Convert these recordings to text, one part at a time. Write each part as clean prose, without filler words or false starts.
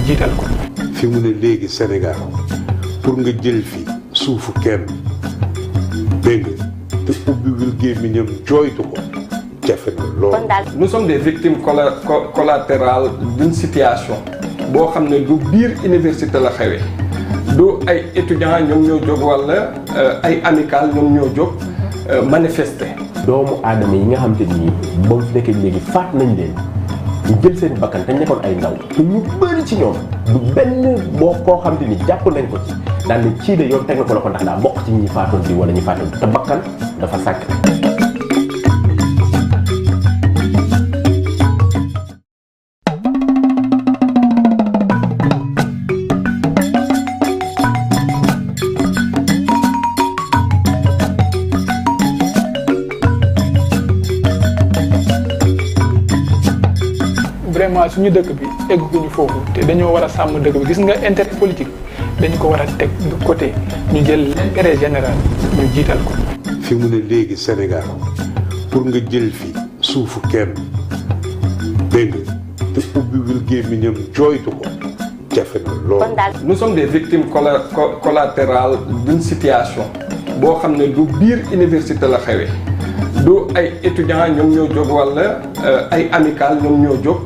jiital ko. fi mu ne léegi Sénégal pour nga jël fi suufu kenn dégg nga te ubbiwul gémmiñam jooytu ko jafe na lool. Nous sommes des victimes collatérales d'une situation boo xam ne du biir université la xewee du ay étudiants ñoom ñoo jóg walla ay amicales ñoom ñoo jóg manifester. doomu aadama yi nga xam te ni ba mu fi nekkee léegi faat nañ leen ñu jël seen bakkan te nekkoon ay ndaw te ñu bëri ci ñoom du benn boo koo xam te ni jàpp nañ ko ci daal ne kii de yoon teg na ko la ko ndax daa bokk ci ñi faatoon bi wala ñi faatoon te bakkan dafa sàkk. vraiment suñu dëkk bi egguñu foofu te dañoo war a sàmm dëkk bi gis nga intérêt politique dañu ko war a teg de côté ñu jël l'intérêt général ñu jiital ko. fi mu ne léegi Sénégal pour nga jël fi suufu kenn dégg nga te ubbiwul gémmiñam jooytu ko jafe na lool. Nous sommes des victimes collatérales d'une situation boo xam ne du biir université la xewee du ay étudiants ñoom ñoo jóg walla ay amicales ñoom ñoo jóg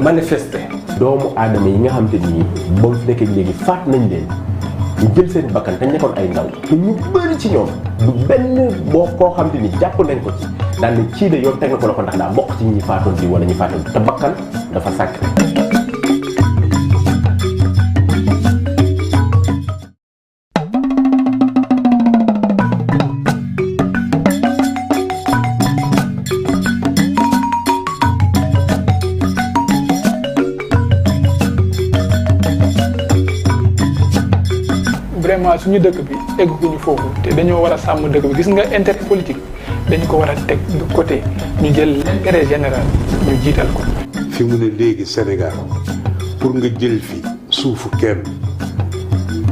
manifester. doomu aadama yi nga xam te ni ba mu fi nekkee léegi faat nañ leen ñu jël seen bakkan te nekkoon ay ndaw te ñu bëri ci ñoom du benn boo koo xam te ni jàpp nañ ko ci daal ne kii de yoon teg na ko la ko ndax daa bokk ci ñi faatoon bi wala ñi faatoon te bakkan dafa sàkk. vraiment suñu dëkk bi egguñu foofu te dañoo war a sàmm dëkk bi gis nga intérêt politique dañu ko war a teg de côté ñu jël l'intérêt général ñu jiital ko. fi mu ne léegi Sénégal pour nga jël fi suufu kenn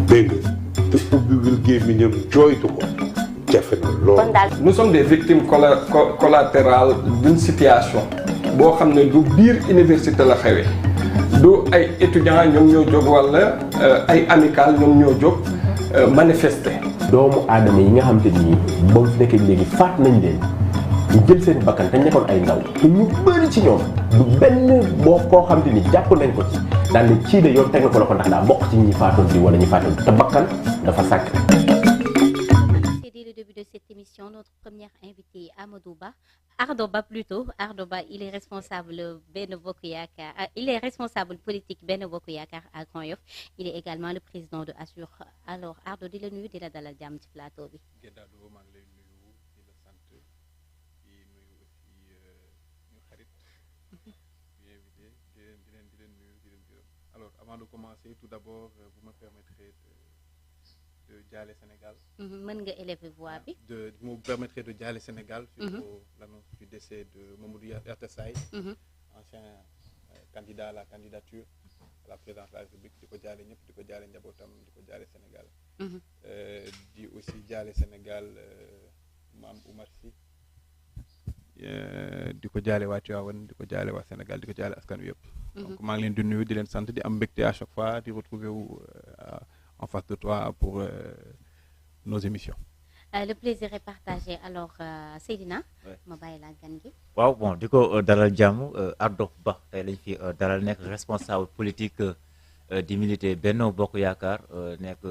dégg nga te ubbiwul gémmiñam jooytu ko jafe na lool. Nous sommes des victimes collatérales d'une situation boo xam ne du biir université la xewee du ay étudiants ñoom ñoo jóg walla ay amicales ñoom ñoo jóg manifester. doomu aadama yi nga xam te ni ba mu fi nekkee léegi faat nañ leen ñu jël seen bakkan te nekkoon ay ndaw te ñu bëri ci ñoom du benn boo koo xam te ni jàpp nañ ko ci daal ne kii de yoon teg na ko la ko ndax daa bokk ci ñi faatoon bi wala ñi faatoon te bakkan dafa sàkk. Dès le début de cette émission, notre première invitée Amadou Ba, Ardo Ba plutôt. Ardo Ba, il est responsable Benno Bokk Yaakaar, il est responsable politique Benno Bokk Yaakaar à Grand Yoff. Il est également le président de Assur. Alors Ardo di la nuyu di la dalal jàmm ci plateau bi. Gédado maa ngi lay nuyu di la sant di nuyu aussi ñu xarit di invité di leen nuyu di leen gërëm. Alors avant de commencer, tout d'abord vous me permettrez de jaale Sénégal. mën nga élever voix bi. Vous me permettrez de jaale Sénégal sur l'annonce du décès de Mamadou Yatassaye, ancien candidat à la candidature à la présidence de la République. di ko jaale ñëpp di ko jaale njabootam di ko jaale Sénégal. di aussi jaale Sénégal Mame Oumar Sy. di ko jaale waa Tivaouane di ko jaale waa Sénégal di ko jaale askan wi yëpp. donc maa ngi leen di nuyu di leen sant di am mbégte à chaque fois di retrouver wu en face de toi pour nos émissions. Le plaisir est partagé. Alors Seydina. ma bàyyi la gan gi. waaw bon di ko dalal jàmm Ardo Ba tey lañ fi dalal nekk responsable politique di militer Benno Bokk Yaakaar nekk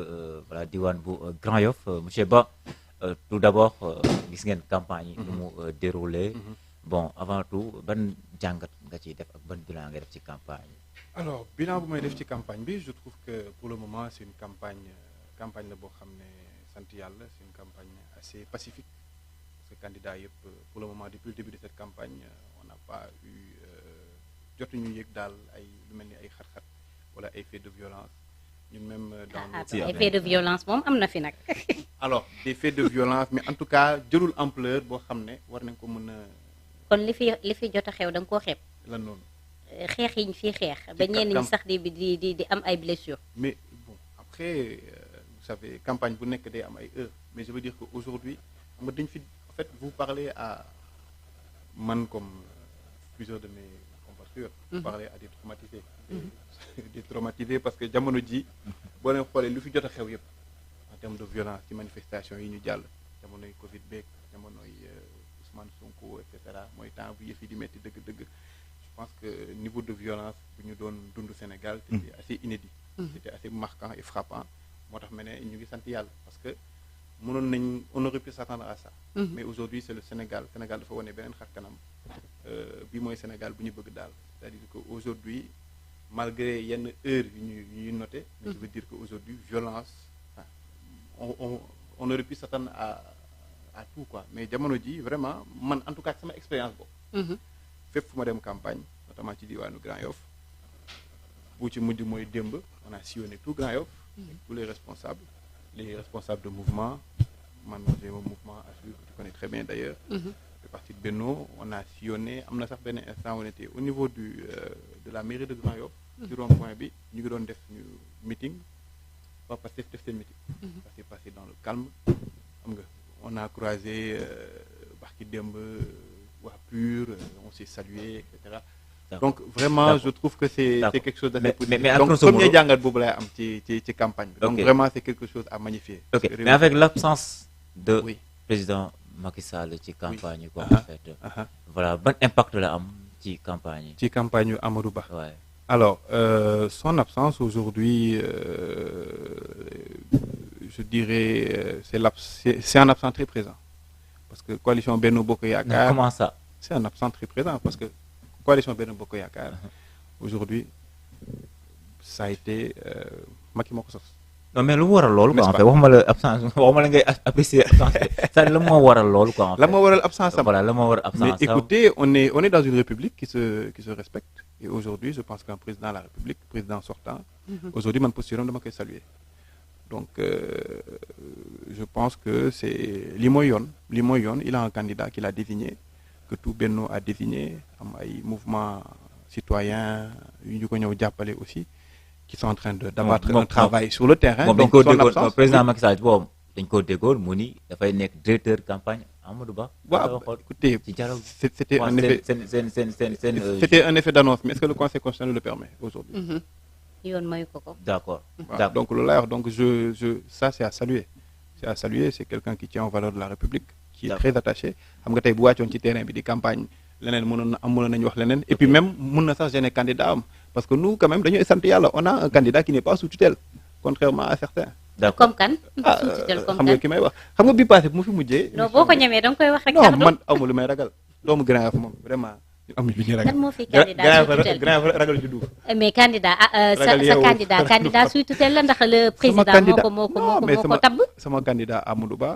voilà diwaan bu Grand Yoff monsieur Ba tout d'abord gis ngeen campagne yi nu mu déroulé. Bon avant tout ban jàngat nga ciy def ak ban bilan nga def ci campagne yi. Alors bilan bu may def ci campagne bi je trouve que pour le moment c'est une campagne la boo xam ne sant yàlla c'est une campagne assez pacifique parce que candidat yëpp pour le moment depuis le début de cette campagne on n'a pas eu jotuñu yëg daal ay lu mel ni ay xat-xat wala ay faits de violence ñun même dans ay faits de violence moom am na fi nag. alors des faits de violence mais en tout cas jëlul ampleur boo xam ne war nañ ko mën a. kon li fi jot a xew da nga koo xeeb. lan noonu. xeex yi ñu fiy xeex. ba ñenn ñi sax di am ay blessures. mais bon après vous savez campagne bu nekk day am ay heures mais je veux dire que aujourd'hui xam nga dañ fi en fait vous parlez à man comme plusieurs de mes compatriotes. vous parlez à des traumatisés. di traumatisé parce que jamono ji boo leen xoolee lu fi jot a xew yëpp en termes de violence ci manifestation yi ñu jàll jamonoy Covid beeg jamonoy Ousmane Sonko et cetera mooy temps bu yëf yi di metti dëgg-dëgg je pense que niveau de violence bu ñu doon dund Sénégal c'était assez inédit c'était assez marquant et frappant moo tax ma ne ñu ngi sant yàlla parce que mënoon nañ on aurait pu s'attendre à ça mais aujourd'hui c'est le Sénégal dafa wane beneen xar kanam bi mooy Sénégal bu ñu bëgg daal c'est-à-dire que aujourd'hui malgré yenn heures yu ñuy noté mais je veux dire que aujourd'hui violence on aurait pu s'attendre à tout quoi mais jamono ji vraiment man en tout cas sama expérience boobu fépp fu ma dem campagne notamment ci diwaanu Grand Yoff bu ci mujj mooy démb on a sillonné tout Grand Yoff tous les responsables de mouvement man j'ai un mouvement à suivre que tu connais très bien d'ailleurs le parti de Benno on a sillonné am na sax benn instant on était au niveau de la mairie de Grand Yoff ci rond-point bi ñu ngi doon def ñu meeting pas passer def seen meeting ça s'est passé dans le calme xam nga on a croisé barki démb waa PUR on s'est salué et cetera donc vraiment je trouve que c'est quelque chose d'assez positif donc premier jàngat boobu lay am ci campagne bi donc vraiment c'est quelque chose à magnifier mais avec l'absence de président Macky Sall ci campagne quoi en fait voilà ban impact la am ci campagne yu Amadou Ba alors son absence aujourd'hui je dirais c'est un absent très présent parce que coalition Benno Bokk Yaakaar comment ça c'est un absent très présent parce que coalition Benno Bokk Yaakaar aujourd'hui ça a été Macky moo ko sos non mais lu waral loolu quoi en fait waxuma la absence waxuma la ngay apprécier absence ça la moo waral loolu quoi en fait la moo waral absence am voilà la moo waral absence mais écoutez on est dans une république qui se respecte et aujourd'hui je pense qu'un président de la République président sortant aujourd'hui man posture dama koy saluer donc je pense que c'est li mooy yoon il a un candidat qu'il a désigné que tout Benno a désigné am ay mouvement citoyen yu ñu ko ñëw jàppale aussi qui sont en train d'abattre un travail sur le terrain donc son absence président Macky Sall boobu dañ ko déggoon mu ni dafay nekk directeur campagne Amadou Ba waaw écoutez c'était un effet d'annonce mais est-ce que le Conseil constitutionnel le permet aujourd'hui yoon mayu ko d'accord donc loolu lay wax donc ça c'est à saluer c'est quelqu'un qui tient aux valeurs de la République qui est très attaché xam nga tey bu wàccoon ci terrain bi di campagne leneen mënoon nañu wax leneen et puis même mën na sax gêner candidat am parce que nous quand même dañuy sant yàlla on a un candidat qui n'est pas sous tutelle contrairement à certains comme kan sous tutelle comme xam nga ki may wax xam nga bi passé bu mu fi mujjee non boo ko ñemee danga koy wax rek non man amul lu may ragal doomu Grand Yoff moom vraiment amul lu ñuy ragal kan moo fi candidat sous tutelle Grand Yoff ragal juddu mais candidat sa candidat sous tutelle la ndax le président moo ko tabb sama candidat Amadou Ba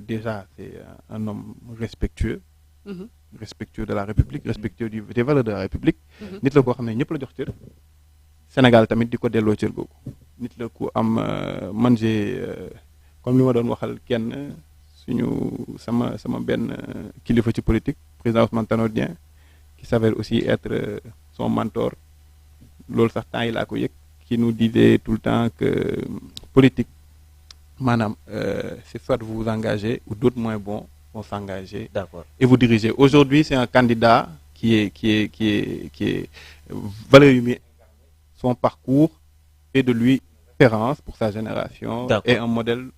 déjà c'est un homme respectueux de la République respectueux des valeurs de la République nit la koo xam ne ñëpp la jox cër Sénégal tamit di ko delloo cër googu nit la ku am man j'ai comme li ma doon waxal kenn suñu sama benn kilifa ci politique président Ousmane Tanor Dieng qui s'avère aussi être son mentor loolu sax temps yi laa ko yëg qui nous disait tout le temps que politique maanaam c'est soit vous vous engagez ou d'autres moins bons vont s'engager et vous diriger aujourd'hui c'est un candidat qui est valeur yu muy son parcours et de lui référence pour sa génération et un modèle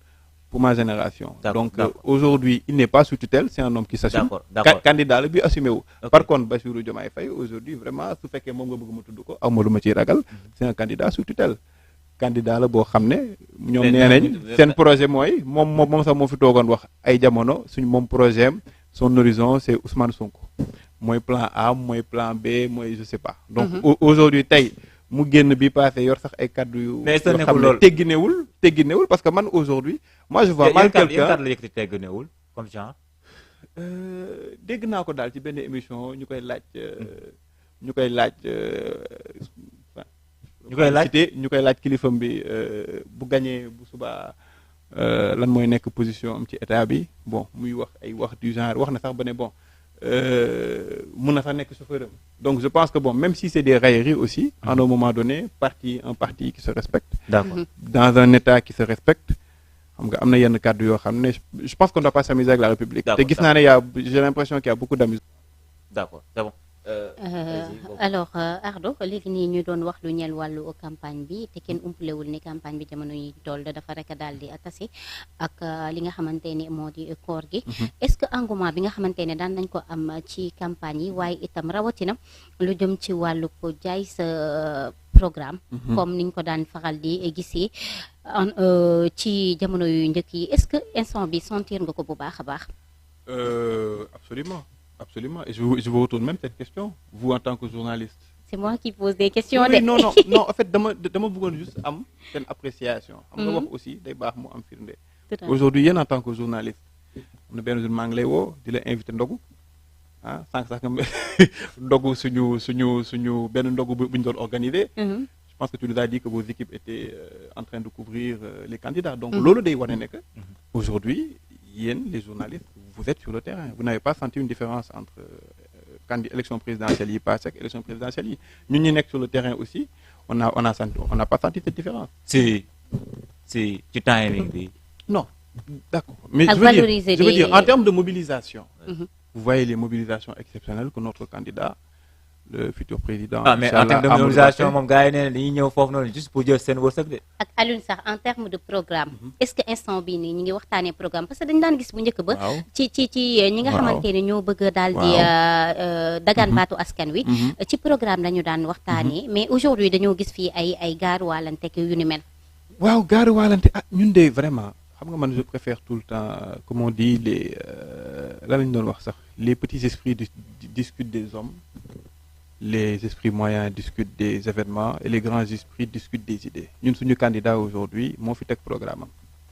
pour ma génération donc aujourd'hui il n'est pas sous tutelle c'est un homme qui s'assume candidat la bi assumé wu par contre Bassirou Diomaye Faye aujourd'hui vraiment su fekkee moom nga bëgg ma tudd ko awma lu ma ciy ragal c'est un candidat sous tutelle candidat la boo xam ne ñoom nee nañ seen projet mooy moom sax moo fi toogoon wax ay jamono moom projet am son horizon c'est Ousmane Sonko mooy plan A mooy plan B mooy je sais pas donc aujourd'hui tey mu génn bi passé yor sax ay kaddu yu xam ne tegginewul parce que man aujourd'hui moi je vois mal quelqu'un la yëkkati tegginewul comme genre dégg naa ko daal ci benn émission ñu koy laaj kilifam bi bu gañee bu subaa lan mooy nekk position am ci état bi bon muy wax ay wax du genre wax na sax ba ne bon mun na sax nekk chauffeur am donc je pense que bon même si c'est des railleries aussi à un moment donné un parti qui se respecte dans un état qui se respecte xam nga am na yenn kàddu yoo xam ne je pense qu'on ne doit pas s'amuser avec la République te gis naa ne j'ai l'impression qu'il y a beaucoup d'amusement d'accord c'est bon alors Ardo léegi nii ñu doon wax lu ñeel wàllu campagne bi te kenn umpalewul ni campagne bi jamono yi toll dafa rek daal di tase ak li nga xamante ni moo di koor gi. est-ce que engouement bi nga xamante ne daan nañ ko am ci campagne yi waaye itam rawatina lu jëm ci wàllu ko jaay sa programme. comme niñ ko daan faral di gisee ci jamono yu njëkk yi est-ce que instant bi sentir nga ko bu baax a baax. Absolument. Absolument. Et je vous retourne même cette question, vous en tant que journaliste. C'est moi qui pose des questions. Oui, non, en fait, dama bëggoon juste am une appréciation. Xam nga wax aussi day baax mu am firnde. Aujourd'hui, yéen en tant que journaliste, am na benn jour maa ngi lay woo di la invité ndogu ah sànq sax nga ndogu suñu benn ndogu bu ñu doon organisé. Je pense que tu nous as dit que vos équipes étaient en train de couvrir les candidats. Donc loolu day wane ne que aujourd'hui yéen les journalistes vous êtes sur le terrain. Vous n'avez pas senti une différence entre élection présidentielle yi passée ak élection présidentielle yi. Ñun ñi nekk sur le terrain aussi on n'a pas senti cette différence. Si ci timing bi. Non, d'accord. Mais je veux dire en termes de mobilisation. Vous voyez les mobilisations exceptionnelles que notre candidat le futur président. Mais en termes de mobilisation moom gars yi nee na dañuy ñëw foofu noonu juste pour jël seen wërsëg de. ak Alioune sax en termes de programme. est-ce que instant bii nii ñu ngi waxtaanee programme parce que dañu daan gis bu njëkk ba. ci ñi nga xamante ne ñoo bëgg daal di dagaan baatu askan wi. ci programme lañu daan waxtaanee. mais aujourd'hui dañoo gis fii ay gaaruwaalante yu ni mel. waaw gaaruwaalante ñun de vraiment xam nga man je préfère tout le temps comme on dit les lan lañu doon wax sax les petits esprits discutent des hommes. Les esprits moyens discutent des événements et les grands esprits discutent des idées. Ñun suñu candidat aujourd'hui moo fi teg programme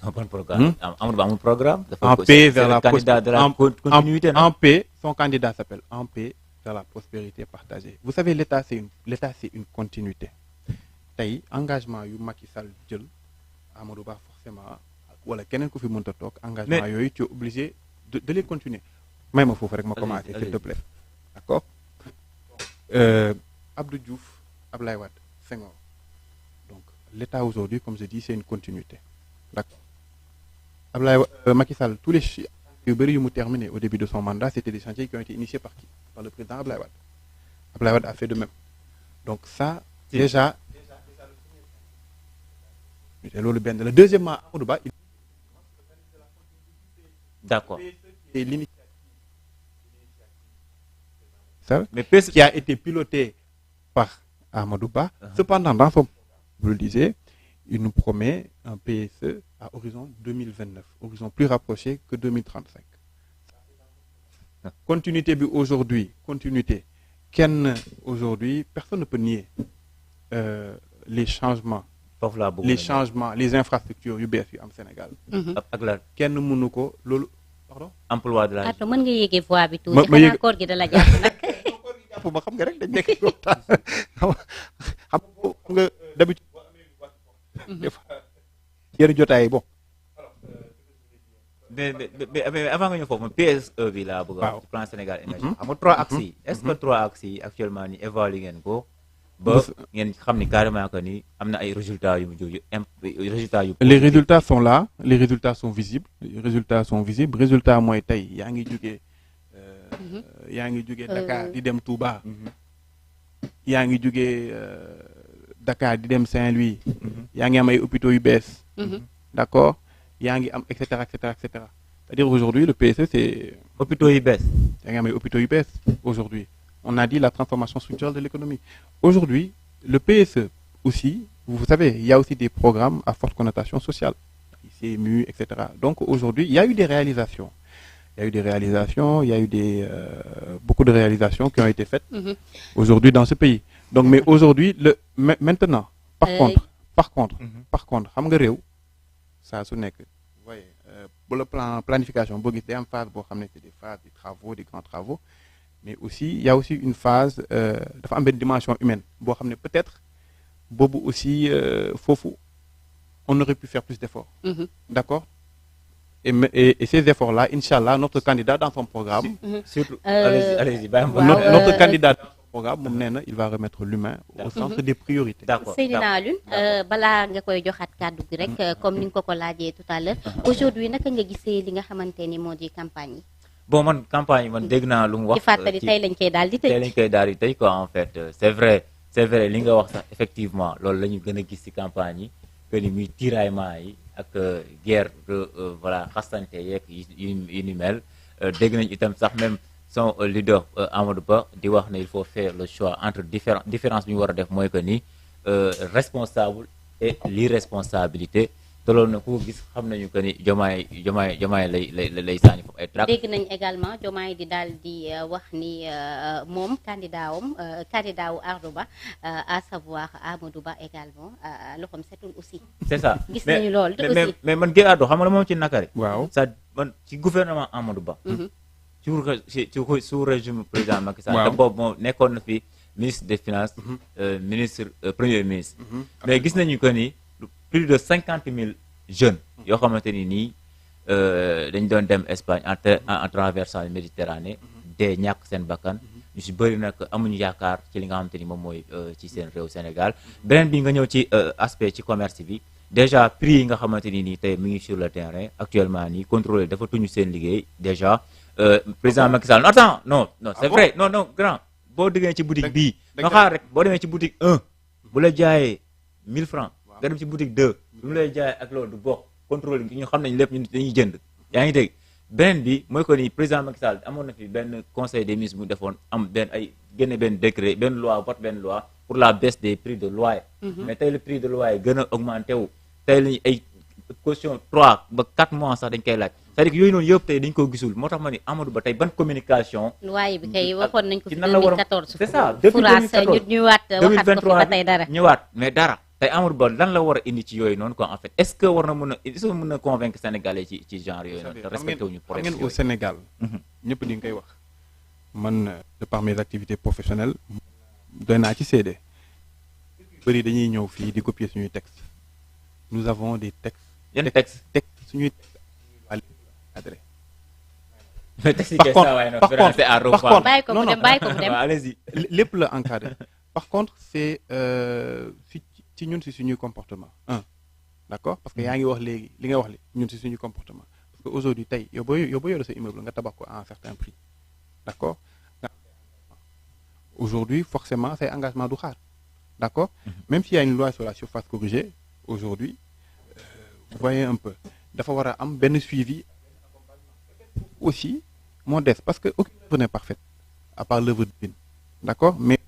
am. Bon programme. Amadou Ba amul programme. En paix vers la continuité. En paix, son candidat s'appelle En paix vers la prospérité partagée. Vous savez l'État c'est une continuité. Tey engagement yu Macky Sall jël Amadou Ba forcément wala keneen ku fi mënta toog engagement yooyu tu es obligé de les continuer. May ma foofu rek ma commencer s'il te plaît. D'accord? Abdou Diouf, Ablaye Wade, Senghor. Donc l'État aujourd'hui, comme je dis, c'est une continuité. D'accord. Macky Sall, tous les chantiers yu mu terminé au début de son mandat, c'était des chantiers qui ont été initiés par qui? Par le président Ablaye Wade. Ablaye Wade a fait de même. Donc ça, déjà loolu benn la. Deuxièmement, Amadou Ba, d'accord. Et l'initiative mais qui a été piloté par Amadou Ba. Cependant, dans son vous le disiez, il nous promet un PSE à horizon 2029, horizon plus rapproché que 2035. Continuité bi aujourd'hui, aujourd'hui, personne ne peut nier les changements, les infrastructures yu bees yu am Sénégal. ak la kenn mënu ko loolu pardon. emploi de la jeunesse. mën nga yéegee voix bi tuuti. xanaa koor gi da la jàpp nag. ma xam nga rek dañ nekk waxtaan xam nga d'habitude boo amee des fois yenn jotaay bon. mais avant nga ñëw foofu PSE bi laa bëgg a wax plan Sénégal émergent xam nga 3 axes yi est-ce que 3 axes yi actuellement ni évalué ngeen ko ba ngeen xam ni carrément que ni am na ay résultats yu mu jóg résultats yu les résultats sont là, les résultats sont visibles, résultat mooy tey yaa ngi jógee Dakar di dem Touba. yaa ngi jógee Dakar di dem Saint-Louis. yaa ngi am ay hôpitaux yu bees. d'accord yaa ngi am et cetera. C'est-à-dire aujourd'hui le PSE c'est hôpitaux yu bees. yaa ngi am ay hôpitaux yu bees aujourd'hui. On a dit la transformation structurelle de l'économie. Aujourd'hui, le PSE aussi, vous savez, il y a aussi des programmes à forte connotation sociale, CMU, etc. Donc aujourd'hui, il y a eu des réalisations. Il y a eu beaucoup de réalisations qui ont été faites aujourd'hui dans ce pays. Donc, mais aujourd'hui, maintenant, par contre, xam nga réew saa su nekk, vous voyez, pour le plan planification, boo gis day am phase boo xam ne c'est des phases des travaux, des grands travaux. Mais aussi il y a aussi une phase dafa am benn dimension humaine boo xam ne peut-être boobu aussi foofu on aurait pu faire plus d'efforts. D'accord. Et ces efforts-là, Inch'Allah, notre candidat dans son programme, allez-y, notre candidat dans son programme, moom nee na il va remettre l'humain au centre des priorités. D'accord. Seydina Alioune, balaa nga koy joxaat kàddu gi rek comme ni nga ko laajee tout à l'heure aujourd'hui naka nga gisee li nga xamante ni moo di campagne yi. bon man campagne man dégg naa lu mu wax. ci fàttali tey lañ koy daal di tëj. tey lañ koy daal di tëj quoi en fait c'est vrai li nga wax sax effectivement loolu la ñu gën a gis ci campagne yi que ni muy tiraillement yi ak guerre voilà xastante yeeg yu ni mel dégg nañ itam sax même son leader Amadou Ba di wax ne il faut faire le choix entre différence bi ñu war a def mooy que ni responsable et l'irresponsabilité te loolu nag ku ko gis xam nañu que ni Diomaye lay sànni foofu ay trac. dégg nañ également Diomaye di daal di wax ni moom candidat wu Ardo Ba à savoir Amadou Ba également loxoom setul aussi. c'est ça gis nañu loolu te aussi mais man Guèye Ardo xam nga la moom ci nakari. waaw ça man ci gouvernement Amadou Ba. sous régime président Macky Sall. waaw te boobu moom nekkoon na fi ministre des finances. ministre premier ministre. mais gis nañu que ni. plus de 50 000 jeunes yoo xamante ni nii dañ doon dem Espagne en traversant la Méditerranée dee ñàkk seen bakkan ñu si bëri nag amuñu yaakaar ci li nga xamante ni moom mooy ci seen réew Sénégal beneen bi nga ñëw ci aspect ci commerce bi déjà prix yi nga xamante ni nii tey mi ngi sur le terrain actuellement nii contrôlé dafa tuñu seen liggéey déjà président Macky Sall attends non c'est vrai non grand boo déggee ci boutique bii nga xaar rek boo demee ci boutique 1 bu la jaayee 1000 francs nga dem ci boutique 2 lu mu lay jaay ak loolu du bokk contrôle bi ñu xam nañ lépp ñu dañuy jënd yaa ngi dégg beneen bi mooy que ni président Macky Sall amoon na fi benn conseil des ministres mu defoon am benn ay génne benn décret benn loi vote benn loi pour la baisse des prix de loyer mais tey le prix de loyer gën a augmenté wu tey lañu ay caution 3 ba 4 mois sax dañ koy laaj c'est-à-dire que yooyu noonu yëpp tey dañ ko gisul moo tax ma ni Amadou Ba tey ban communication loyer bi kay waxoon nañ ko fi nan la war a 2014 c'est ça depuis 2014 ñëwaat waxaat ko fi ba tey dara ñëwaat mais dara tey Amadou Ba lan la war a indi ci yooyu noonu quoi en fait est-ce que war na mën a convaincre Sénégalais ci genre yooyu noonu te respecté wuñu xam ngeen au Sénégal ñëpp di nga koy wax man de par mes activités professionnelles doy naa ci seede bëri dañuy ñëw fii di copier suñuy textes nous avons des textes yan texte suñuy adré mais texte yi kay saa waay noonu français à revoir bàyyi ko mu dem allez-y lépp la encadré par contre c'est ci ñun si suñuy comportement d'accord parce que yaa ngi wax léegi li nga wax li ñun si suñuy comportement parce que aujourd'hui tey yow boo yore sa immeuble nga tabax ko à un certain prix d'accord aujourd'hui forcément say engagement du xaar d'accord même s'il y a une loi sur la surface corrigée aujourd'hui vous voyez un peu dafa war a am benn suivi aussi moo des parce que aucune œuvre n'est parfaite à part l'œuvre divine d'accord mais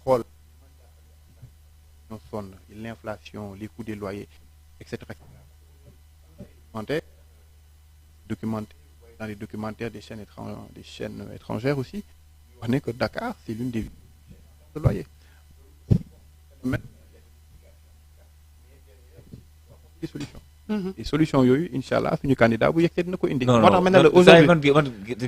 xool sonn l'inflation les coûts des loyers etc documenté dans les documentaires des chaînes étrangères aussi wax ne que Dakar c'est l'une des villes de loyer des solutions les solutions yooyu incha allah suñu candidat bu yegsee dina ko indi. moo tax maintenant la aujourd'hui man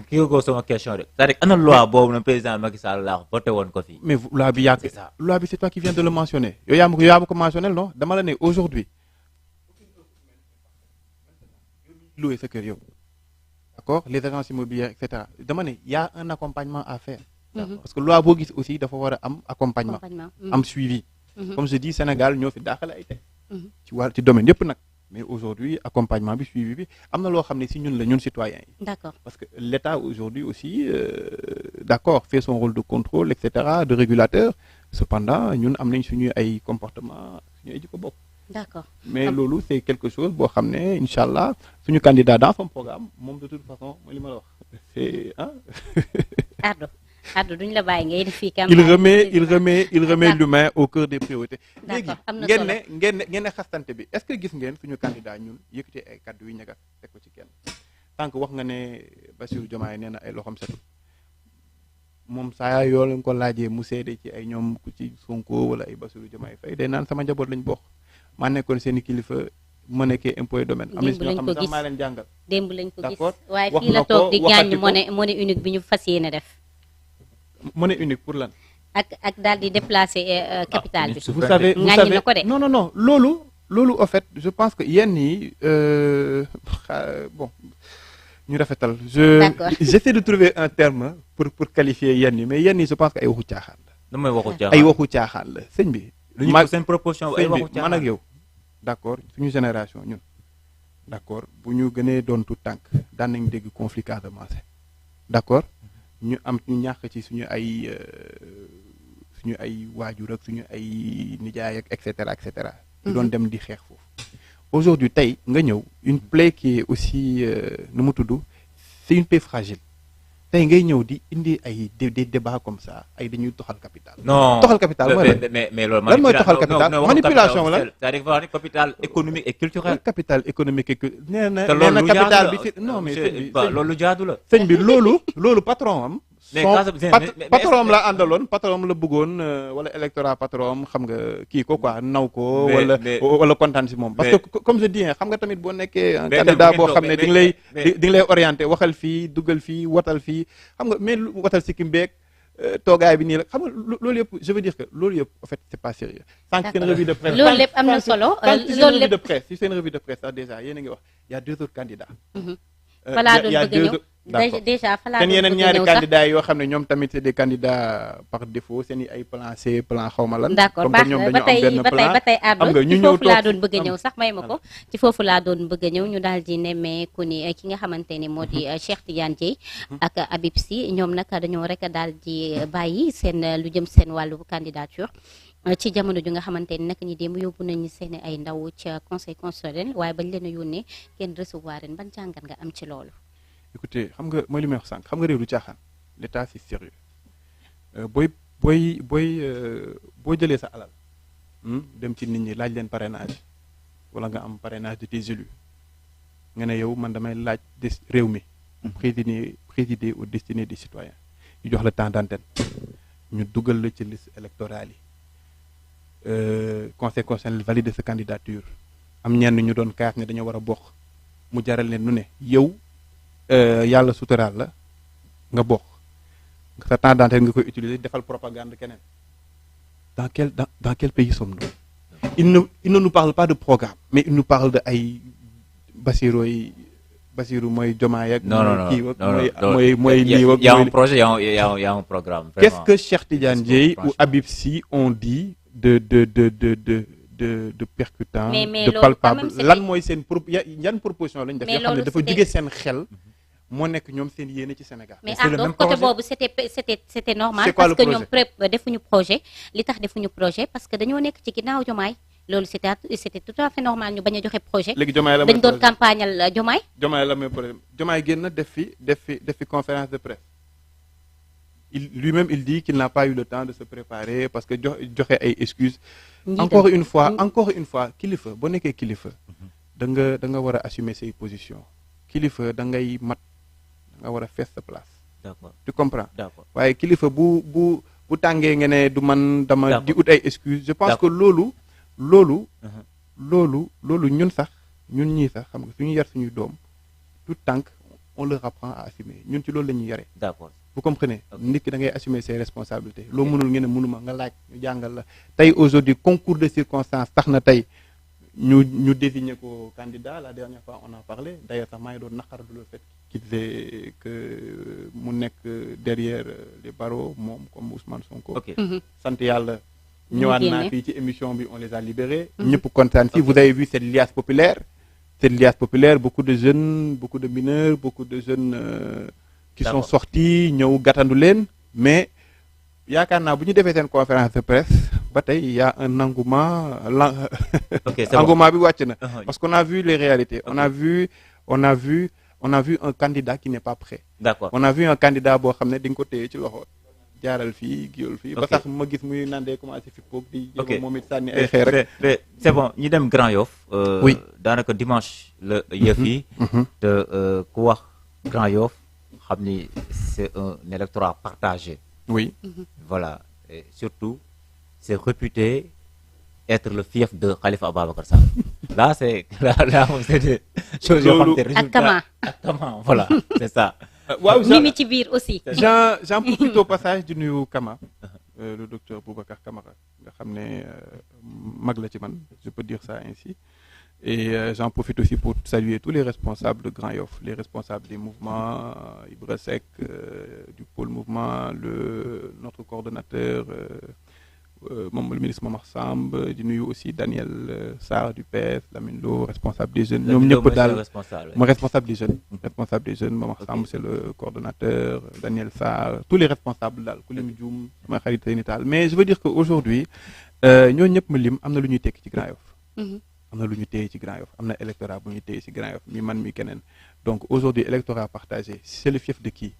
kii ko sama question rek c'est-à-dire ana loi boobu na président Macky Sall laa voté woon ko fii. mais loi bi yàgg loi bi c'est toi qui viens de le mentionner yow yaa ma ko mentionné non dama la ne aujourd'hui louer sa kër yow d'accord les agences immobilières et cetera dama ne y a un accompagnement à faire. parce que loi boo gis aussi dafa war a am accompagnement am suivi. comme je dis Sénégal ñoo fi daaxale ay teg. ci domaine yëpp nag. mais aujourd'hui accompagnement bi suivi bi am na loo xam ne si ñun la ñun citoyens yi. D'accord. Parce que l'État aujourd'hui aussi d'accord fait son rôle de contrôle et cetera de régulateur cependant ñun am nañ suñu ay comportement suñu ay jikko bopp. D'accord. mais loolu c'est quelque chose boo xam ne incha allah suñu candidat dans son programme moom de toute façon mooy li ma la wax c'est ah. Ardo duñ la bàyyi ngay def fii campagne. il remet l'humain au cœur des priorités. léegi D'accord, am na solo. ngeen ne xastante bi est-ce que gis ngeen suñu candidat ñun yëkkatee ay kaddu yu ñagas teg ko ci kenn tant que wax nga ne Bassirou Diomaye nee na ay loxoom setul moom saa yoo leen ko laajee mu seede ci ay ñoom ku ci Sonko wala ay Bassirou Diomaye Faye day naan sama njaboot lañ bokk maa nekkoon seen i kilifa ma nekkee impôt domaine. am na si ñoo xam ne sax maa leen jàngal. démb lañ ko gis D'accord. waaye wax fii la na ko, toog di waxati gaañ ko. monnaie unique bi ñu fas yéene def monnaie unique pour lan. ak daal di déplacer capital bi. vous savez ŋàññi na ko de. non loolu en fait je pense que yenn yi bon ñu rafetal D'accord. j'essaie de trouver un terme pour qualifier yenn yi mais yenn yi je pense que ay waxu caaxaan la damay waxu ay waxu caaxaan la sëñ bi lu ñu ma- ko seen proposition ay sëñ bi waxu man ak yow d'accord suñu génération ñun d'accord bu ñu gënee doon tout tànk daan nañ dégg conflit Casamance d'accord ñu am ñu ñàkk ci suñu ay waajur ak suñu ay nijaay ak et cetera ñu doon dem di xeex foofu aujourd'hui tey nga ñëw une plaie qui est aussi nu mu tudd c'est une plaie fragile tey ngay ñëw di indi ay des débats comme ça ay dañuy toxal capital. non toxal capital mooy mais loolu lan mooy toxal capital manipulation la. c'est-à-dire que wax capital économique et culturel. capital économique et culturel. te loolu lu capital jaadu bi non mais loolu lu jaadu la. sëñ bi loolu patron am. mais patron am la àndaloon patron am la bëggoon wala électorat patron am xam nga kii ko quoi naw ko. wala kontaan si moom. parce que comme je dis xam nga tamit boo nekkee un candidat boo xam ne di nga lay orienté waxal fii dugal fii watal fii xam nga mais watal si kim beeg toogaay bi nii la xam nga loolu yëpp je veux dire que loolu yëpp en fait c'est pas sérieux. sànq seen revue de presse loolu lépp am na solo. loolu lépp si seen revue de presse sax déjà yéen a ngi wax y a 2 autres candidats. falaa doon bëgg ñëw déjà falaa doon bëgg ñëw sax yeneen ñaari candidats yoo xam ne ñoom tamit c'est des candidats par défaut seen i ay plan C plan xaw ma lan. d'accord baax na ba tey Ardo ci foofu laa doon bëgg a ñëw sax may ma ko ci foofu laa doon bëgg a ñëw ñu daal di nemmeeku ni ki nga xamante ni moo di Cheikh Tidiane Dièye ak Habib Sy ñoom nag dañoo rek daal di bàyyi seen lu jëm seen wàllu candidature ci jamono ju nga xamante ni nag ñi démb yóbbu nañu seen ay ndaw ca conseil constitutionnel waaye bañ leen a yónnee kenn recevoir ren ban jàngat nga am ci loolu. écoutez xam nga mooy li may wax sànq xam nga réew du caaxaan l'état c'est sérieux boo jëlee sa alal dem ci nit ñi laaj leen parrainage wala nga am parrainage de tes élus nga ne yow man damay laaj des réew mi présider aux destinées des citoyens ñu jox la temps d'antenne ñu dugal la ci liste électorale yi conseil constitutionnel valide sa candidature am ñenn ñu doon kaas ne dañoo war a bokk mu jaral leen nu ne yow yàlla suturaal la nga bokk sa temps d'antenne nga koy utiliser defal propagande keneen dans quel pays sommes-nous il ne nous parle pas de programme mais il nous parle de ay Bassirou mooy Diomaye ak mooy lii il y a un projet il y a un programme vraiment. Qu'est-ce que Cheikh Tidiane Dièye ou Habib Sy ont dit de percutant de palpable lan mooy seen yan proposition lañ def yoo xam ne dafa jóge seen xel moo nekk ñoom seen yéene ci Sénégal. mais Ardo côté boobu c'était normal parce que ñoom defuñu projet li tax defuñu projet parce que dañoo nekk ci ginnaaw Diomaye loolu c'était tout à fait normal ñu bañ a joxe projet. léegi Diomaye la dañ doon campagnal Diomaye. Diomaye la mooy problème Diomaye génn def fi conférence de presse lui-même il dit qu'il n'a pas eu le temps de se préparer parce que joxe ay excuses. encore une fois kilifa boo nekkee kilifa da nga war a assumer ses positions kilifa da ngay mat da nga war a fees sa place. d'accord tu comprends. d'accord waaye kilifa bu tàngee nga ne du man dama di ut ay excuses. je pense que loolu ñun sax ñun ñii sax xam nga suñu yar suñuy doom tout tànk on leur apprend à assumer ñun ci loolu la ñuy yare. d'accord vous comprenez nit ki da ngay assumer ses responsabilités loo mënul ngeen ne mënuma nga laaj ñu jàngal la tey aujourd'hui concours de circonstances tax na tey ñu désigné ko candidat la dernière fois on en parlait d'ailleurs sax maa ngi doon naqar du le fait qu'il disait que mu nekk derrière les barreaux moom comme Ousmane Sonko. sant yàlla ñëwaat naa fii ci émission bi on les a libérés ñëpp kontaan si vous avez vu cette liasse populaire beaucoup de jeunes beaucoup de mineurs beaucoup de jeunes qui sont sortis ñëw gàttandu leen mais yaakaar naa bu ñu defee seen conférence de presse ba tey y a un engouement engouement bi wàcc na parce qu'on a vu les réalités on a vu un candidat qui n'est pas prêt. D'accord. On a vu un candidat boo xam ne di nga ko téye ci loxo jaaral fii giyol fii ba sax ma gis muy nandee commencé fi poog di jéego moom it sànni ay xeer rek c'est bon ñu dem Grand Yoff oui daanaka dimanche la yëf yi te ku wax Grand Yoff xam ni c'est un électorat partagé. Oui. Voilà. Et surtout, c'est réputé être le fief de Khalifa Ababacar Sall. Là, c'est des choses. Akama. Voilà, c'est ça. Waaw Mimi ci biir aussi. J'en profite au passage du nuyu Kama, le docteur Boubacar Camara, nga xam ne mag la ci man, je peux dire ça ainsi. Et j'en profite aussi pour saluer tous les responsables de Grand Yoff, les responsables des mouvements, Ibra Seck, du pôle mouvement, notre coordonnateur moom le ministre Momar Samb di nuyu aussi Daniel Sarr du PS, Lamine Lo responsable des jeunes ñoom ñëpp daal mooy responsable des jeunes Momar Samb c'est le coordonnateur Daniel Sarr tous les responsables daal ku lim juum sama xarit nital mais je veux dire que aujourd'hui ñoo ñëpp ma lim am na lu ñuy tekki ci Grand Yoff am na lu ñu téye ci Grand Yoff am na électorat bu ñu téye ci Grand Yoff mi man mi keneen donc aujourd'hui électorat partagé c'est le fief de qui?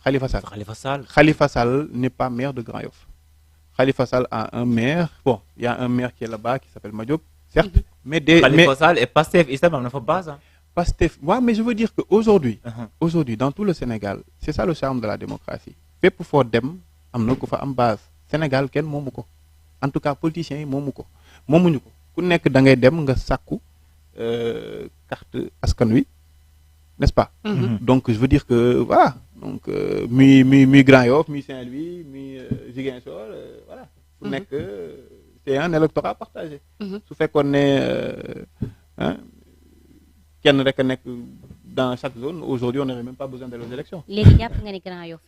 Khalifa Sall n'est pas maire de Grand Yoff. Khalifa Sall a un maire, bon, il y a un maire qui est là-bas qui s'appelle Madiop, certes, mais Khalifa Sall et Pastef, il s'aime à base. Pastef, ouais, mais je veux dire qu'aujourd'hui, aujourd'hui, dans tout le Sénégal, c'est ça le charme de la démocratie. Fait pour faire dem, amna ko fa am base. Sénégal ken momuko. En tout cas, politiciens momuko. Momuñu ko. Ku nek da ngay dem nga sakku carte askan wi, n'est-ce pas? Donc je veux dire que voilà. Donc, mi Grand Yoff, mi Saint-Louis, mi Ziguinchor, voilà. C'est un électorat partagé. Ce fait qu'on est dans chaque zone, aujourd'hui, on n'aurait même pas besoin d'aller aux élections. Les gars, Grand Yoff,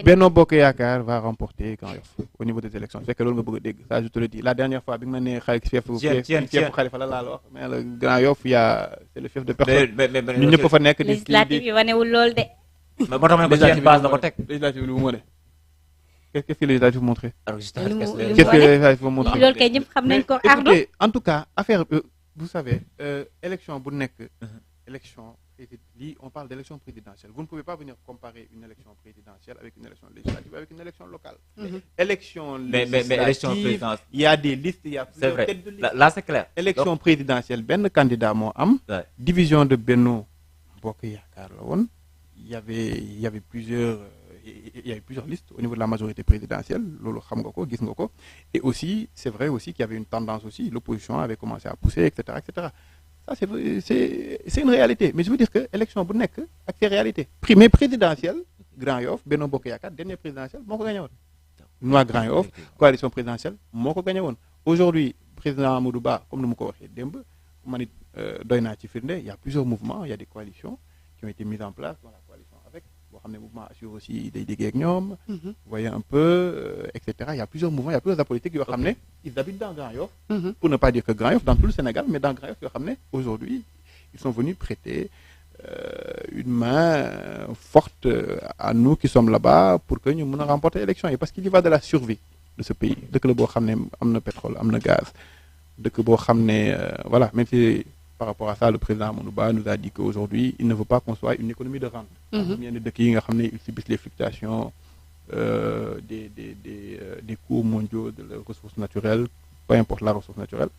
Benno Bokk Yaakaar va remporter Grand Yoff au niveau des élections. C'est que l'on me dit, ça je te le dis. La dernière fois, avec Mané Khalifa Khalifa, mais le Grand Yoff, c'est le chef de personne. Nous ne pouvons pas que législative, il va nous le dire. Mais bon, on a une base dans le texte. Législative, vous montrez. Qu'est-ce que législative vous montrez? Qu'est-ce que législative vous montrez? En tout cas, affaire, vous savez, élection, élection, on parle d'élection présidentielle. Vous ne pouvez pas venir comparer une élection présidentielle avec une élection législative, avec une élection locale. Élection législative, il y a des listes, il y a plusieurs têtes de liste. Là, c'est clair. Élection présidentielle, ben candidat mo am, division de Benno Bokk Yaakaar la won. Il y avait plusieurs listes au niveau de la majorité présidentielle, lolo xam nga ko, gis nga ko. Et aussi, c'est vrai aussi qu'il y avait une tendance aussi, l'opposition avait commencé à pousser, etc., etc. Ça, c'est une réalité. Mais je veux dire que l'élection, c'est une réalité. Premier présidentiel, Grand Yoff, Benno Bokk Yaakaar, dernier présidentiel, moko gagné won. Nous, Grand Yoff, coalition présidentielle, moko gagné won. Aujourd'hui, président Amadou Ba, comme nous l'avons dit, il y a plusieurs mouvements, il y a des coalitions qui ont été mises en place dans la coalition avec. Les mouvements assurent aussi des dégâts, vous voyez un peu, etc. Il y a plusieurs mouvements, il y a plusieurs politiques qui ont ramené. Ils habitent dans Grand Yoff, pour ne pas dire que Grand Yoff, dans tout le Sénégal, mais dans Grand Yoff, ils ont ramené. Aujourd'hui, ils sont venus prêter une main forte à nous qui sommes là-bas pour que nous puissions remporter l'élection. Et parce qu'il y va de la survie de ce pays. Dès que le bois a pétrole, a gaz, dès que le bois voilà, même si par rapport à ça, le président Amadouba nous a dit qu'aujourd'hui, il ne veut pas qu'on soit une économie de rente. Il y a des pays qui subissent les fluctuations des cours mondiaux de leurs ressources naturelles, peu importe la ressource naturelle.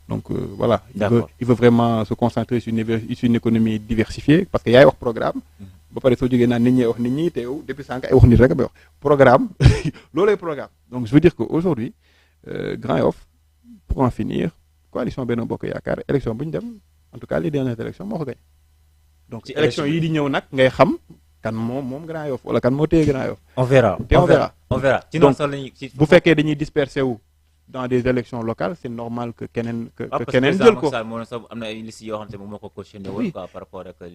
Donc voilà, il veut vraiment se concentrer sur une économie diversifiée parce qu'il y a un programme. Depuis 5 ans, il y a un programme. Donc je veux dire qu'aujourd'hui, Grand Yoff, pour en finir, coalition Benno Bokk Yaakaar, élection bu ñu dem en tout cas les dernières élections moo ko gañ. Donc élection yi di ñëw nag ngay xam kan moom Grand Yoff wala kan moo téye Grand Yoff. On verra. Donc bu fekkee dañuy disperser wu dans des élections locales, c'est normal que keneen jël ko.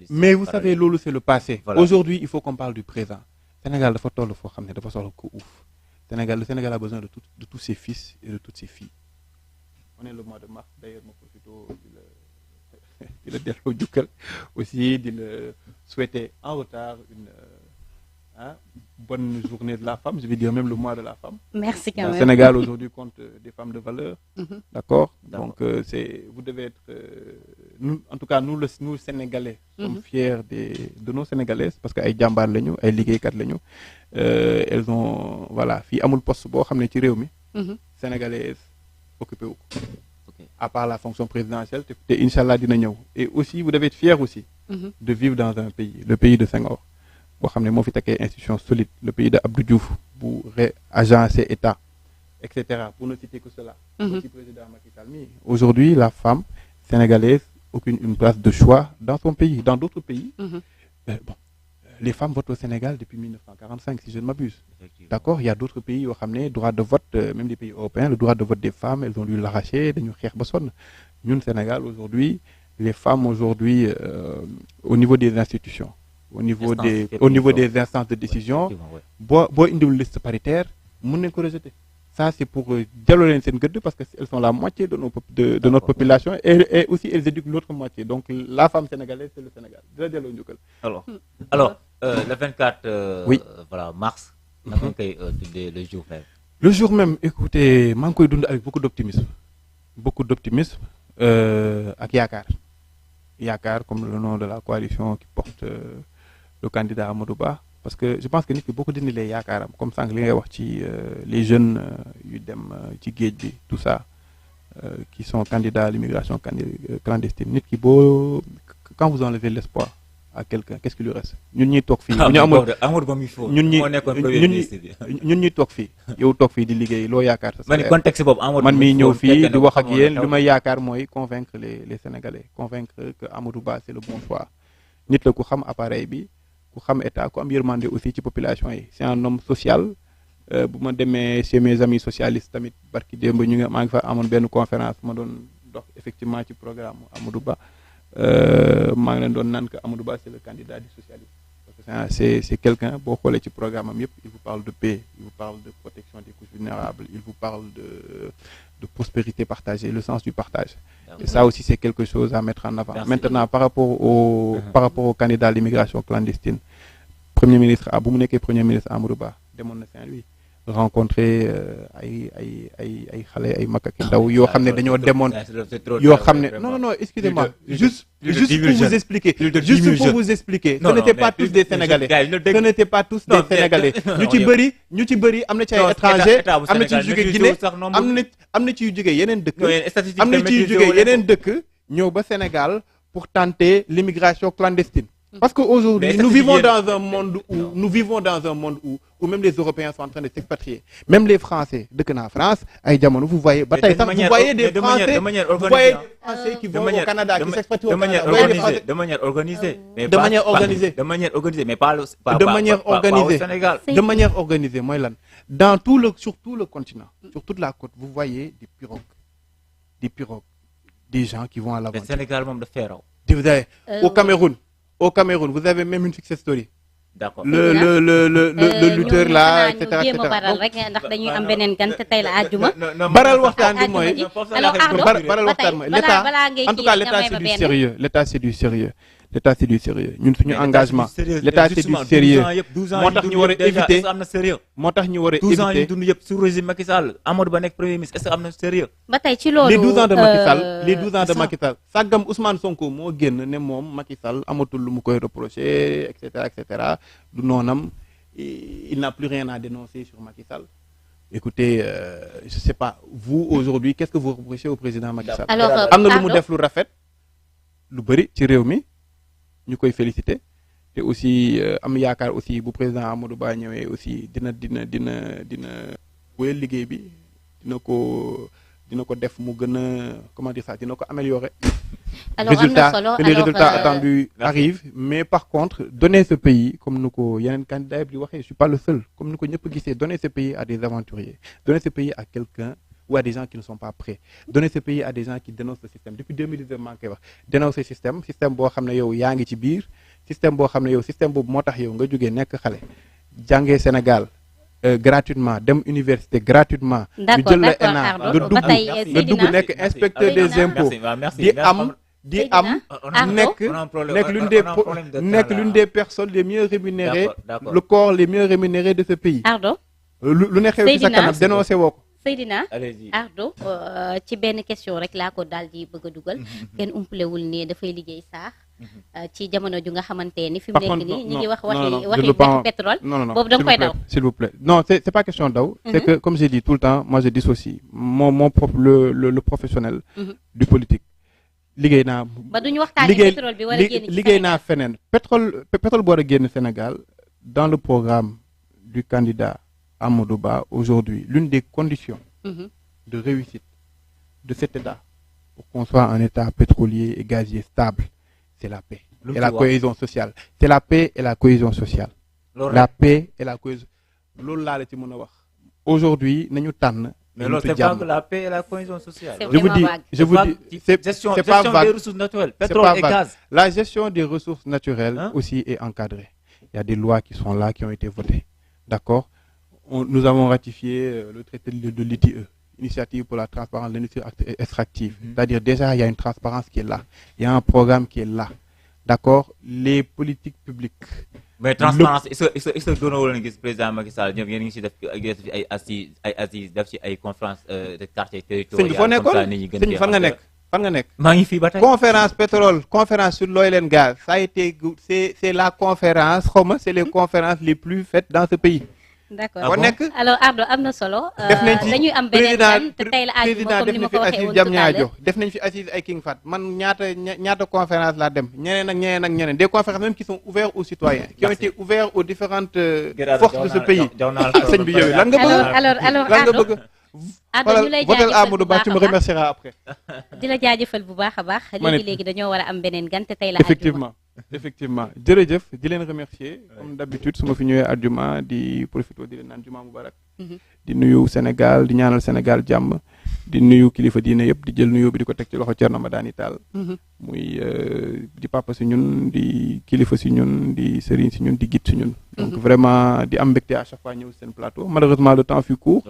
Mais vous savez, loolu c'est le passé. Aujourd'hui, il faut qu'on parle du présent. Sénégal dafa toll foo xam ne dafa soxla ko ouf. Le Sénégal a besoin de tous ses fils et de toutes ses filles. On est le mois de mars, d'ailleurs, je profite de le aussi, de le souhaiter en retard une bonne journée de la femme, je vais dire même le mois de la femme. Merci quand même. Le Sénégal aujourd'hui compte des femmes de valeur, d'accord. Donc vous devez être, nous, en tout cas nous Sénégalais, sommes fiers de nos Sénégalaises parce qu'elles jambar lañu, ay liggéeykat lañu, elles ont voilà, fi amul poste bo xamné ci réew mi, sénégalaises occupé wu ko. À part la fonction présidentielle, Inch'Allah dina ñëw. Et aussi vous devez être fiers aussi de vivre dans un pays, le pays de Senghor. Boo xam ne moo fi tekkee institution solide, le pays de Abdou Diouf bu agencé État, etc. Pour ne citer que cela. Aussi président Macky Sall. Aujourd'hui, la femme sénégalaise occupe une place de choix dans son pays. Dans d'autres pays, les femmes votent au Sénégal depuis 1945, si je ne m'abuse. D'accord. Il y a d'autres pays où ramener droit de vote, même des pays européens, le droit de vote des femmes, elles ont dû l'arracher, nous au Sénégal aujourd'hui, les femmes aujourd'hui, au niveau des institutions, au niveau des instances de décision, une liste paritaire, mun nañ ko rejeter. Ça c'est pour delloo leen seen gëdd parce que elles sont la moitié de notre population et aussi elles éduquent l'autre moitié donc la femme sénégalaise c'est le Sénégal di la delloo njukkal. alors le 24 oui. Voilà mars. naka nga koy tuddee le jour même. Le jour même écoutez maa ngi koy dund avec beaucoup d'optimisme ak yaakaar comme le nom de la coalition qui porte le candidat Amadou Ba parce que je pense que nit ki boo ko dindilee yaakaaram comme sànq li ngay wax ci les jeunes yu dem ci géej bi tout ça qui sont candidats à l'immigration clandestine nit ki boo quand vous enlevez l'espoir à quelqu'un qu'est-ce qui lui reste ñun ñuy toog fii ñun ñuy toog fii yow toog fii di liggéey loo yaakaar sa man contexte boobu man miy ñëw fii di wax ak yéen li may yaakaar mooy convaincre les Sénégalais convaincre que Amadou Ba c'est le bon choix nit la ku xam appareil bi ku xam état ku am yërmande aussi ci population yi c'est un homme social bu ma demee chez mes amis socialistes tamit barki démb ñu ngi maa ngi fa amoon benn conférence ma doon dox effectivement ci programme Amadou Ba maa ngi leen doon naan que Amadou Ba c'est le candidat du socialisme parce que c'est quelqu'un boo xoolee ci programme am yëpp il vous parle de paix il vous parle de protection des couches vulnérables il vous parle de prospérité partagée le sens du partage et ça aussi c'est quelque chose à mettre en avant. Merci. Maintenant par rapport au candidat à l'immigration clandestine premier ministre bu mu nekkee premier ministre Amadou Ba demoon na Saint-Louis rencontrer ay xale ay mag ak ndaw yoo xam ne dañoo demoon yoo xam ne non excusez-moi juste pour vous expliquer ce n'était pas tous des Sénégalais ce n'était pas tous des Sénégalais ñu ci bëri am na ci ay étrangers am na ci yu jóge Guinée am na ci yu jóge yeneen dëkk am na ci yu jóge yeneen dëkk ñëw ba Sénégal pour tenter l'immigration clandestine. Parce qu'aujourd'hui, nous vivons dans un monde où même les Européens sont en train de s'expatrier. Même les Français, de France, vous voyez des Français qui vont au Canada, qui s'expatrient au Canada. De manière organisée. De manière organisée. Mais pas au Sénégal. De manière organisée, moi, sur tout le continent, sur toute la côte, vous voyez des pirogues, des gens qui vont à l'aventure. Le Sénégal, même de faire. Au Cameroun, vous avez même une success story. D'accord. Le lutteur là, etc. Baral waxtaan bi mooy l'État en tout cas l'État c'est du sérieux ñun suñu engagement l'État c'est du sérieux moo tax ñu war a éviter moo tax ñu war a éviter 12 ans yi dund yëpp sous régime Macky Sall Amadou Ba nekk premier ministre est-ce que am na sérieux ba tey ci loolu les 12 ans de Macky Sall sàggam Ousmane Sonko moo génn ne moom Macky Sall amatul lu mu koy reprocher et cetera du noonam il n'a plus rien à dénoncer sur Macky Sall. Écoutez, je sais pas vous aujourd'hui qu'est-ce que vous reprochez au président Macky Sall. Alors am na lu mu def lu rafet lu bëri ci réew mi ñu koy féliciter te aussi am yaakaar aussi bu président Amadou Ba ñëwee aussi dina wéyal liggéey bi dina ko def mu gën a comment dire ça dina ko améliorer. Alors que les résultats attendus arrivent mais par contre donner ce pays comme nu ko yeneen candidat yi di waxee je suis pas le seul comme nu ko ñëpp gisee donner ce pays à des aventuriers donner ce pays à quelqu'un ou à des gens qui ne sont pas prêts donner ce pays à des gens qui dénoncent le système depuis 2019 maa ngi koy wax dénoncer système boo xam ne yow yaa ngi ci biir système boo xam ne yow système boobu moo tax yow nga jógee nekk xale jàngee Sénégal gratuitement dem université gratuitement ñu jël la ENA nga dugg nekk inspecteur des impôts di am nekk l'une des personnes les mieux rémunérées le corps les mieux rémunérés de ce pays lu ne xew ci sa kanam dénoncé woo ko Seydina Ardo ci benn question rek laa ko daal di bëgg a dugal kenn umpalewul ne dafay liggéey saax ci jamono ju nga xamante ni fi mu nekk nii ñi ngi waxi pétrole boobu da nga koy daw s'il vous plaît non c'est pas question daw c'est que comme j'ai dit tout le temps moi je dissocie mon propre le professionnel du politique liggéey naa ba duñu waxtaanee pétrole bi war a génn liggéey naa feneen pétrole bu war a génn Sénégal dans le programme du candidat Amadou Ba aujourd'hui l'une des conditions de réussite de cet État pour qu'on soit un État pétrolier et gazier stable c'est la paix et la cohésion sociale c'est la paix et la cohésion sociale la paix et la cohésion loolu laa la ci mën a wax aujourd'hui nañu tànn mais loolu c'est pas que la paix et la cohésion sociale je vous dis c'est pas vague des ressources naturelles pétrole et gaz la gestion des ressources naturelles aussi est encadrée il y a des lois qui sont là qui ont été votées d'accord nous avons ratifié le traité de l'ITE, Initiative pour la transparence de l'industrie extractive. C'est-à-dire déjà, il y a une transparence qui est là. Il y a un programme qui est là. D'accord? Les politiques publiques. Mais transparence, il se donne au président Macky Sall, il y a des conférences de quartier territorial. Conférence pétrole, conférence sur l'oil and gas, ça a été, c'est la conférence, c'est les conférences les plus faites dans ce pays. D'accord. Alors Ardo am na solo. dañuy am beneen gan te tey la àjjuma comme ni ma ko waxee woon tout à l'heure. def nañ fi assise ay King Fat man ñaata conférence laa dem ñeneen des conférences même qui sont ouvertes aux citoyens qui ont été ouvertes aux différentes forces de ce pays. sëñ bi yow lan nga bëgg alors Ardo ñu lay votel Amadou Ba tu me remercieras après. di la jaajëfal bu baax a baax. léegi dañoo war a am beneen gan te tey la effectivement jërëjëf di leen remercier comme d'habitude su ma fi ñëwee àjjuma di profité di leen naan juma mubarak di nuyu Sénégal di ñaanal Sénégal jàmm di nuyu kilifa diine yëpp di jël nuyoo bi di ko teg ci loxo Thierno Madani Tall muy di papa si ñun di kilifa si ñun di sëriñ si ñun di guide si ñun donc vraiment di am mbégte à chaque fois ñëw seen plateau malheureusement le temps fut court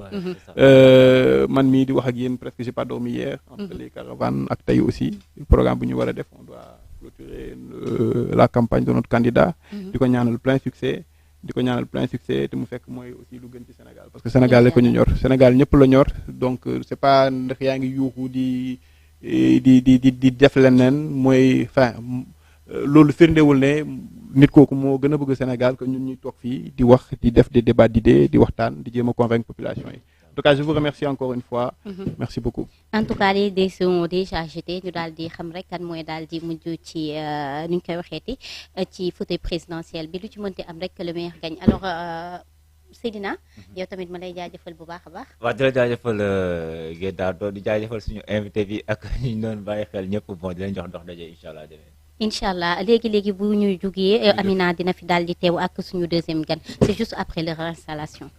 man mii di wax ak yéen presque j'ai pas dormi hier entre les caravanes ak tey aussi programme bu ñu war a def on doit clôturer la campagne de notre candidat di ko ñaanal plein succès te mu fekk mooy aussi lu gën ci Sénégal parce que Sénégal la ko ñu ñor Sénégal ñëpp la ñor donc c'est pas ndax yaa ngi yuuxu di def leneen mooy enfin loolu firndewul ne nit kooku moo gën a bëgg Sénégal que ñun ñuy toog fii di wax di def des débats d'idées di waxtaan di jéem a convaincre population yi. En tout cas, je vous remercie encore une fois. Merci beaucoup. En tout cas, les dés sont déjà jetés. Nous allons dire que nous allons dire que nous allons dire que fauteuil présidentiel. Mais nous allons dire que le meilleur gagne. Alors, Seydina, yow tamit ma lay jaajëfal bu baax a baax. waaw di la jaajëfal Guèye do di jaajëfal suñu invité bi ak ñu doon bàyyi xel ñëpp bon di leen jox dox daje incha allah demee. incha allah léegi bu ñu jógee Amina dina fi daal di teew ak suñu deuxième gan c'est juste après leur installation.